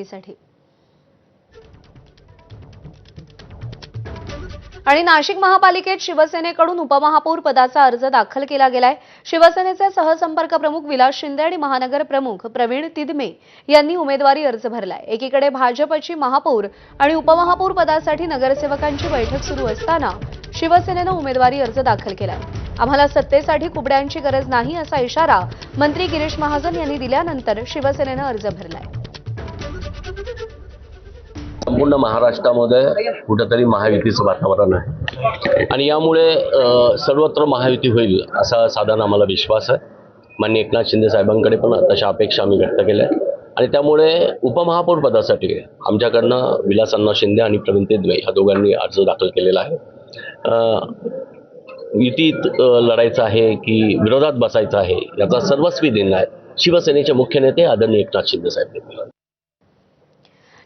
साठी आणि नाशिक महापालिकेत शिवसेनेकडून उपमहापौर पदाचा अर्ज दाखल केला गेलाय। शिवसेनेचे सहसंपर्क प्रमुख विलास शिंदे आणि महानगर प्रमुख प्रवीण तिदमे यांनी उमेदवारी अर्ज भरलाय। एकीकडे भाजपची महापौर आणि उपमहापौर पदासाठी नगरसेवकांची बैठक सुरू असताना शिवसेनेने उमेदवारी अर्ज दाखल केलाय। आम्हाला सत्तेसाठी कुबड्यांची गरज नाही असा इशारा मंत्री गिरीश महाजन यांनी दिल्यानंतर शिवसेनेने अर्ज भरलाय। संपूर्ण महाराष्ट्रामध्ये कुठेतरी महायुतीचं वातावरण आहे आणि यामुळे सर्वत्र महायुती होईल असा साधारण आम्हाला विश्वास आहे। माननीय एकनाथ शिंदे साहेबांकडे पण तशा अपेक्षा आम्ही व्यक्त केल्या आणि त्यामुळे उपमहापौर पदासाठी आमच्याकडनं विलास अण्णा शिंदे आणि प्रवीण तिदमे या दोघांनी अर्ज दाखल केलेला आहे। युतीत लढायचं आहे की विरोधात बसायचं आहे याचा सर्वस्वी निर्णय शिवसेनेचे मुख्य नेते आदरणीय एकनाथ शिंदे साहेब घेतील।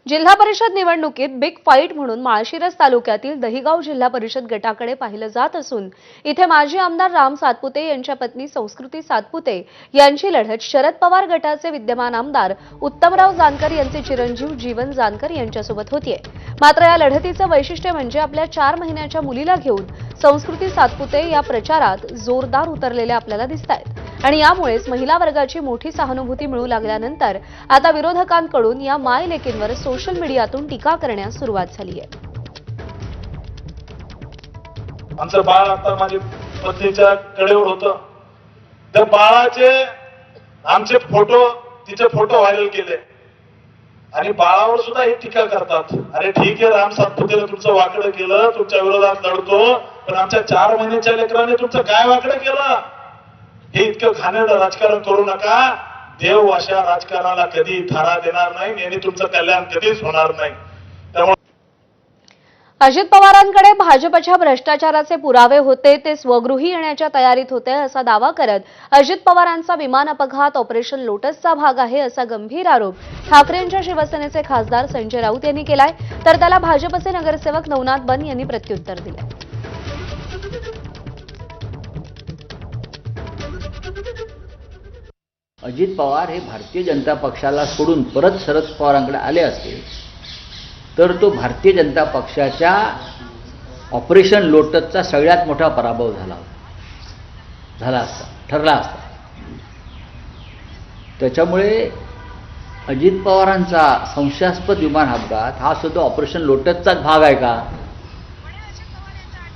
जिल्हा परिषद निवडणुकीत बिग फाईट म्हणून माळशिरस तालुक्यातील दहिगाव जिल्हा परिषद गटाकडे पाहिलं जात असून इथे माजी आमदार राम सातपुते यांच्या पत्नी संस्कृती सातपुते यांची लढत शरद पवार गटाचे विद्यमान आमदार उत्तमराव जानकर यांचे चिरंजीव जीवन जानकर यांच्यासोबत होतीये। मात्र या लढतीचं वैशिष्ट्य म्हणजे आपल्या 4 महिन्याच्या मुलीला घेऊन संस्कृती सातपुते या प्रचारात जोरदार उतरलेल्या आपल्याला दिसतायत आणि यामुळेच महिला वर्गाची मोठी सहानुभूती मिळू लागल्यानंतर आता विरोधकांकडून या मायलेकींवर सोशल मीडियातून टीका करण्यास सुरुवात झाली आहे। आमचं बाळ आता माझ्या पत्नीच्या कडेवर होतं, त्या बाळाचे आमचे फोटो तिचे फोटो व्हायरल केले आणि बाळावर सुद्धा हे टीका करतात। अरे ठीक आहे, राम सातपुतेला तुमचं वाकडं केलं, तुमच्या विरोधात लढतो, पण आमच्या 4 महिन्याच्या लेकराने तुमचं काय वाकडं केलं? हे इतकं घाणेरडं राजकारण करू नका। देव अशा राजकारणाला कधी थारा देणार नाही आणि तुमचं कल्याण कधीच होणार नाही। त्यामुळे अजित पवारांकडे भाजपच्या भ्रष्टाचाराचे पुरावे होते, ते स्वगृही येण्याच्या तयारीत होते असा दावा करत अजित पवारांचा विमान अपघात ऑपरेशन लोटसचा भाग आहे असा गंभीर आरोप ठाकरेंच्या शिवसेनेचे खासदार संजय राऊत यांनी केलाय, तर त्याला भाजपचे नगरसेवक नवनाथ बन यांनी प्रत्युत्तर दिले। अजित पवार हे भारतीय जनता पक्षाला सोडून परत शरद पवारांकडे आले असते तर तो भारतीय जनता पक्षाच्या ऑपरेशन लोटसचा सगळ्यात मोठा पराभव ठरला असता। त्याच्यामुळे अजित पवारांचा संशयास्पद विमान अपघात हा सुद्धा ऑपरेशन लोटसचाच भाग आहे का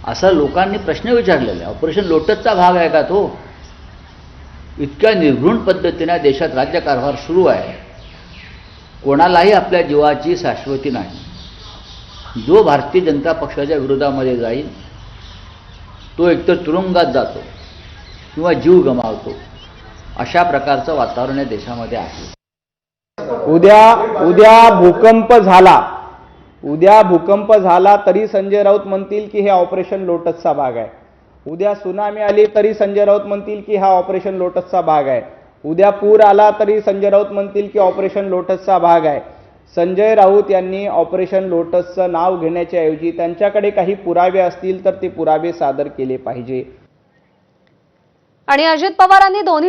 असा लोकांनी प्रश्न विचारलेला आहे। ऑपरेशन लोटसचा भाग आहे का तो? इतक्या निर्घृण पद्धतीने देशात राज्यकारभार सुरू आहे, कोणालाही आपल्या जीवाची शाश्वती नाही। जो भारतीय जनता पक्षाच्या विरोधामध्ये जाईल तो एकतर तुरुंगात जातो किंवा जीव गमावतो, अशा प्रकारचं वातावरण या देशामध्ये आहे। उद्या भूकंप झाला तरी संजय राऊत म्हणतील की हे ऑपरेशन लोटसचा भाग आहे। उद्या सुनामी आली तरी संजय राऊत म्हणतील की हा ऑपरेशन लोटसचा भाग आहे। उद्या पूर आला तरी संजय राऊत म्हणतील की ऑपरेशन लोटसचा भाग आहे। संजय राऊत यांनी ऑपरेशन लोटसचं नाव घेण्याच्या ऐवजी त्यांच्याकडे काही पुरावे असतील तर ते पुरावे सादर केले पाहिजे। आणि अजित पवारांनी दोन्ही